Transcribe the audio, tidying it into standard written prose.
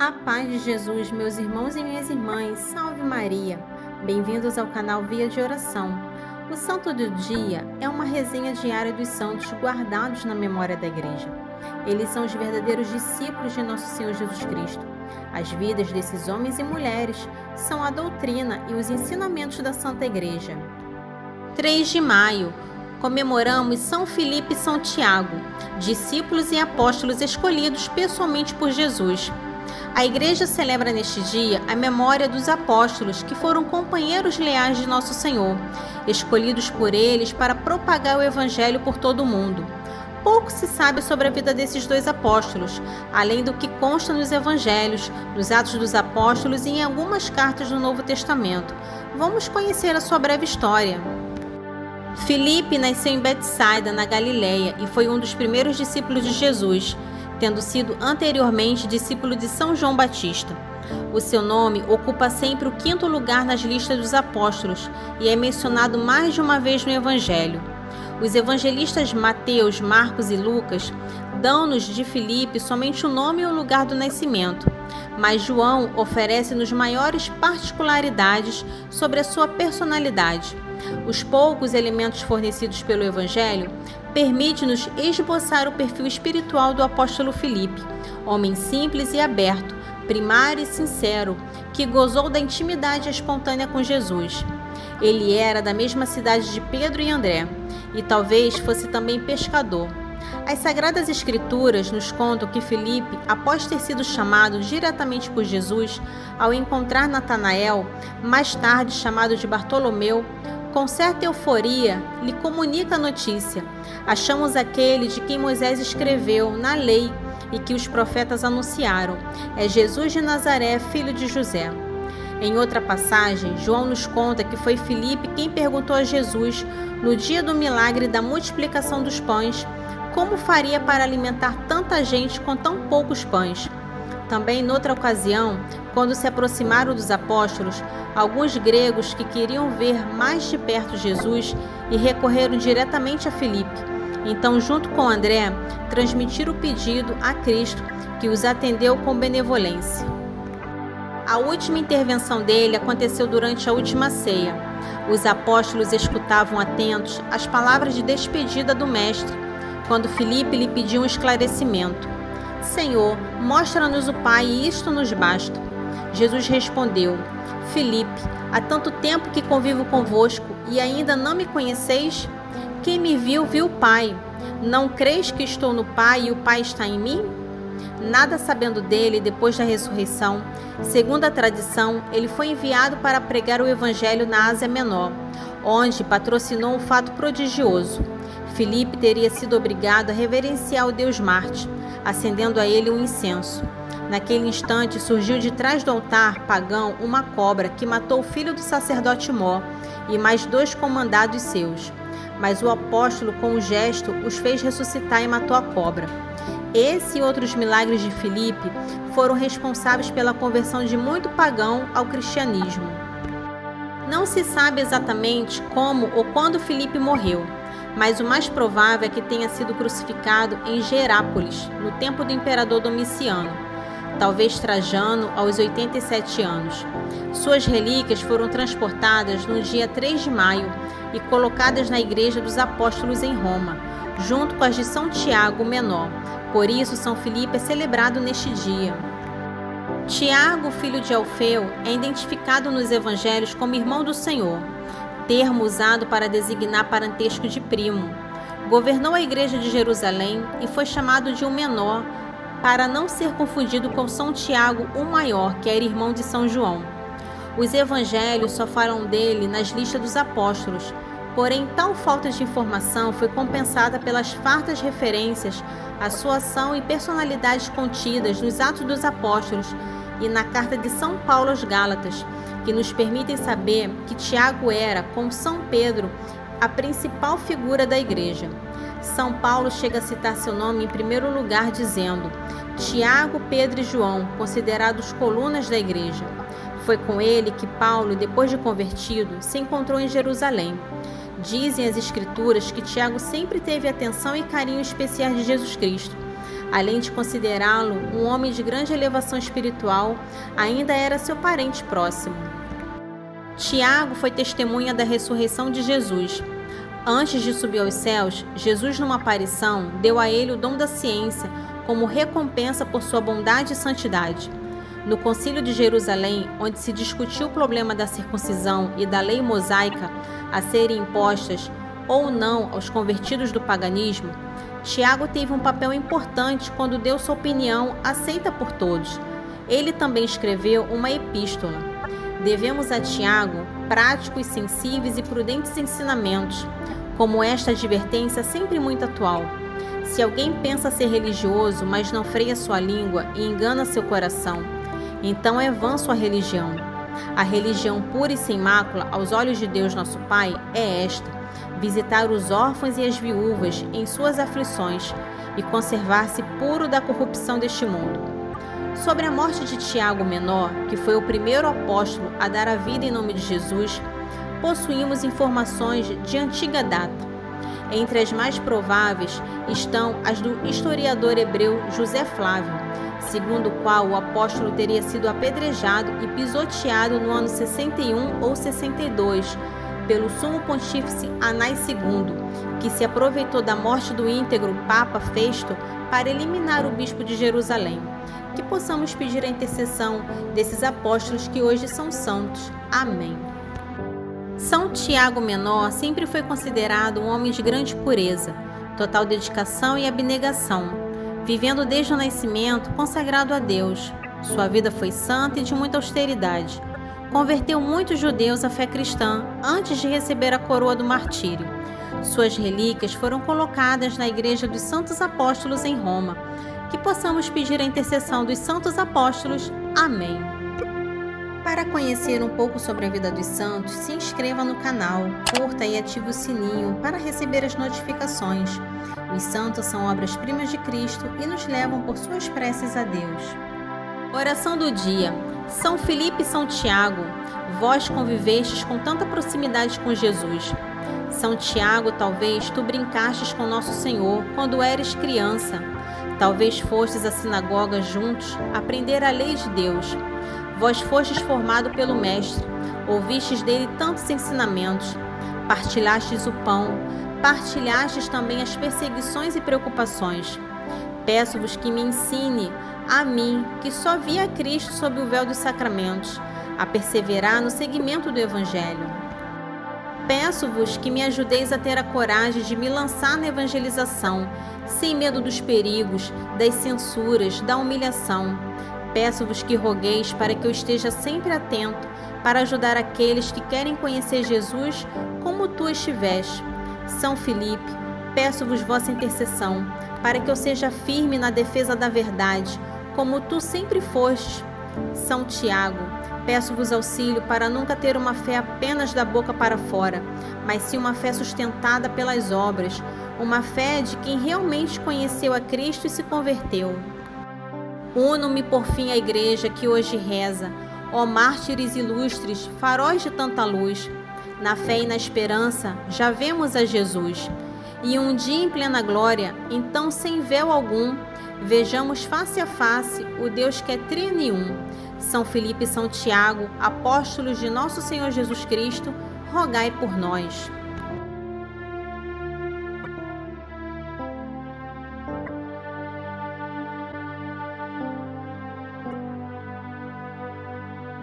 A paz de Jesus, meus irmãos e minhas irmãs, salve Maria! Bem-vindos ao canal Via de Oração. O Santo do Dia é uma resenha diária dos santos guardados na memória da Igreja. Eles são os verdadeiros discípulos de Nosso Senhor Jesus Cristo. As vidas desses homens e mulheres são a doutrina e os ensinamentos da Santa Igreja. 3 de maio. Comemoramos São Filipe e São Tiago, discípulos e apóstolos escolhidos pessoalmente por Jesus. A Igreja celebra neste dia a memória dos apóstolos que foram companheiros leais de Nosso Senhor, escolhidos por eles para propagar o Evangelho por todo o mundo. Pouco se sabe sobre a vida desses dois apóstolos, além do que consta nos Evangelhos, nos Atos dos Apóstolos e em algumas cartas do Novo Testamento. Vamos conhecer a sua breve história. Filipe nasceu em Betsaida, na Galileia, e foi um dos primeiros discípulos de Jesus, tendo sido anteriormente discípulo de São João Batista. O seu nome ocupa sempre o 5º lugar nas listas dos apóstolos e é mencionado mais de uma vez no Evangelho. Os evangelistas Mateus, Marcos e Lucas dão-nos de Filipe somente o nome e o lugar do nascimento, mas João oferece-nos maiores particularidades sobre a sua personalidade. Os poucos elementos fornecidos pelo Evangelho permitem-nos esboçar o perfil espiritual do apóstolo Filipe, homem simples e aberto, primário e sincero, que gozou da intimidade espontânea com Jesus. Ele era da mesma cidade de Pedro e André, e talvez fosse também pescador. As Sagradas Escrituras nos contam que Filipe, após ter sido chamado diretamente por Jesus, ao encontrar Natanael, mais tarde chamado de Bartolomeu, com certa euforia, lhe comunica a notícia: achamos aquele de quem Moisés escreveu na lei e que os profetas anunciaram. É Jesus de Nazaré, filho de José. Em outra passagem, João nos conta que foi Filipe quem perguntou a Jesus, no dia do milagre da multiplicação dos pães, como faria para alimentar tanta gente com tão poucos pães. Também, noutra ocasião, quando se aproximaram dos apóstolos, alguns gregos que queriam ver mais de perto Jesus e recorreram diretamente a Filipe. Então, junto com André, transmitiram o pedido a Cristo, que os atendeu com benevolência. A última intervenção dele aconteceu durante a última ceia. Os apóstolos escutavam atentos as palavras de despedida do Mestre, quando Filipe lhe pediu um esclarecimento. Senhor, mostra-nos o Pai e isto nos basta. Jesus respondeu: Filipe, há tanto tempo que convivo convosco e ainda não me conheceis? Quem me viu, viu o Pai. Não creis que estou no Pai e o Pai está em mim? Nada sabendo dele depois da ressurreição, segundo a tradição, ele foi enviado para pregar o Evangelho na Ásia Menor, onde patrocinou um fato prodigioso. Filipe teria sido obrigado a reverenciar o Deus Marte, acendendo a ele um incenso. Naquele instante surgiu de trás do altar pagão uma cobra que matou o filho do sacerdote Mó e mais 2 comandados seus. Mas o apóstolo, com um gesto, os fez ressuscitar e matou a cobra. Esse e outros milagres de Filipe foram responsáveis pela conversão de muito pagão ao cristianismo. Não se sabe exatamente como ou quando Filipe morreu, mas o mais provável é que tenha sido crucificado em Gerápolis, no tempo do imperador Domiciano, talvez Trajano, aos 87 anos. Suas relíquias foram transportadas no dia 3 de maio e colocadas na Igreja dos Apóstolos em Roma, junto com as de São Tiago Menor. Por isso, São Filipe é celebrado neste dia. Tiago, filho de Alfeu, é identificado nos Evangelhos como irmão do Senhor, termo usado para designar parentesco de primo. Governou a Igreja de Jerusalém e foi chamado de o Menor, para não ser confundido com São Tiago, o Maior, que era irmão de São João. Os Evangelhos só falam dele nas listas dos apóstolos, porém tal falta de informação foi compensada pelas fartas referências à sua ação e personalidades contidas nos Atos dos Apóstolos e na carta de São Paulo aos Gálatas, que nos permitem saber que Tiago era, com São Pedro, a principal figura da Igreja. São Paulo chega a citar seu nome em primeiro lugar, dizendo: Tiago, Pedro e João, considerados colunas da Igreja. Foi com ele que Paulo, depois de convertido, se encontrou em Jerusalém. Dizem as Escrituras que Tiago sempre teve atenção e carinho especiais de Jesus Cristo. Além de considerá-lo um homem de grande elevação espiritual, ainda era seu parente próximo. Tiago foi testemunha da ressurreição de Jesus. Antes de subir aos céus, Jesus, numa aparição, deu a ele o dom da ciência como recompensa por sua bondade e santidade. No Concílio de Jerusalém, onde se discutiu o problema da circuncisão e da lei mosaica a serem impostas ou não aos convertidos do paganismo, Tiago teve um papel importante quando deu sua opinião aceita por todos. Ele também escreveu uma epístola. Devemos a Tiago práticos, sensíveis e prudentes ensinamentos, como esta advertência sempre muito atual. Se alguém pensa ser religioso, mas não freia sua língua e engana seu coração, então é vã sua religião. A religião pura e sem mácula aos olhos de Deus nosso Pai é esta: visitar os órfãos e as viúvas em suas aflições e conservar-se puro da corrupção deste mundo. Sobre a morte de Tiago Menor, que foi o primeiro apóstolo a dar a vida em nome de Jesus, possuímos informações de antiga data. Entre as mais prováveis estão as do historiador hebreu José Flávio, segundo o qual o apóstolo teria sido apedrejado e pisoteado no ano 61 ou 62 pelo sumo pontífice Anás II, que se aproveitou da morte do íntegro Papa Festo para eliminar o bispo de Jerusalém. Que possamos pedir a intercessão desses apóstolos que hoje são santos. Amém. São Tiago Menor sempre foi considerado um homem de grande pureza, total dedicação e abnegação, vivendo desde o nascimento consagrado a Deus. Sua vida foi santa e de muita austeridade. Converteu muitos judeus à fé cristã antes de receber a coroa do martírio. Suas relíquias foram colocadas na Igreja dos Santos Apóstolos em Roma. Que possamos pedir a intercessão dos santos apóstolos. Amém. Para conhecer um pouco sobre a vida dos santos, se inscreva no canal, curta e ative o sininho para receber as notificações. Os santos são obras-primas de Cristo e nos levam por suas preces a Deus. Oração do dia. São Filipe e São Tiago, vós convivestes com tanta proximidade com Jesus. São Tiago, talvez tu brincastes com nosso Senhor quando eres criança. Talvez fostes à sinagoga juntos aprender a lei de Deus. Vós fostes formado pelo Mestre, ouvistes dele tantos ensinamentos. Partilhastes o pão, partilhastes também as perseguições e preocupações. Peço-vos que me ensine, a mim, que só vi a Cristo sob o véu dos sacramentos, a perseverar no seguimento do Evangelho. Peço-vos que me ajudeis a ter a coragem de me lançar na evangelização, sem medo dos perigos, das censuras, da humilhação. Peço-vos que rogueis para que eu esteja sempre atento para ajudar aqueles que querem conhecer Jesus como tu estiveste. São Filipe, peço-vos vossa intercessão, para que eu seja firme na defesa da verdade, como tu sempre fostes. São Tiago, peço-vos auxílio para nunca ter uma fé apenas da boca para fora, mas sim uma fé sustentada pelas obras, uma fé de quem realmente conheceu a Cristo e se converteu. Uno-me por fim à igreja que hoje reza, ó mártires ilustres, faróis de tanta luz. Na fé e na esperança já vemos a Jesus. E um dia em plena glória, então sem véu algum, vejamos face a face o Deus que é trino e um. São Filipe e São Tiago, apóstolos de nosso Senhor Jesus Cristo, rogai por nós.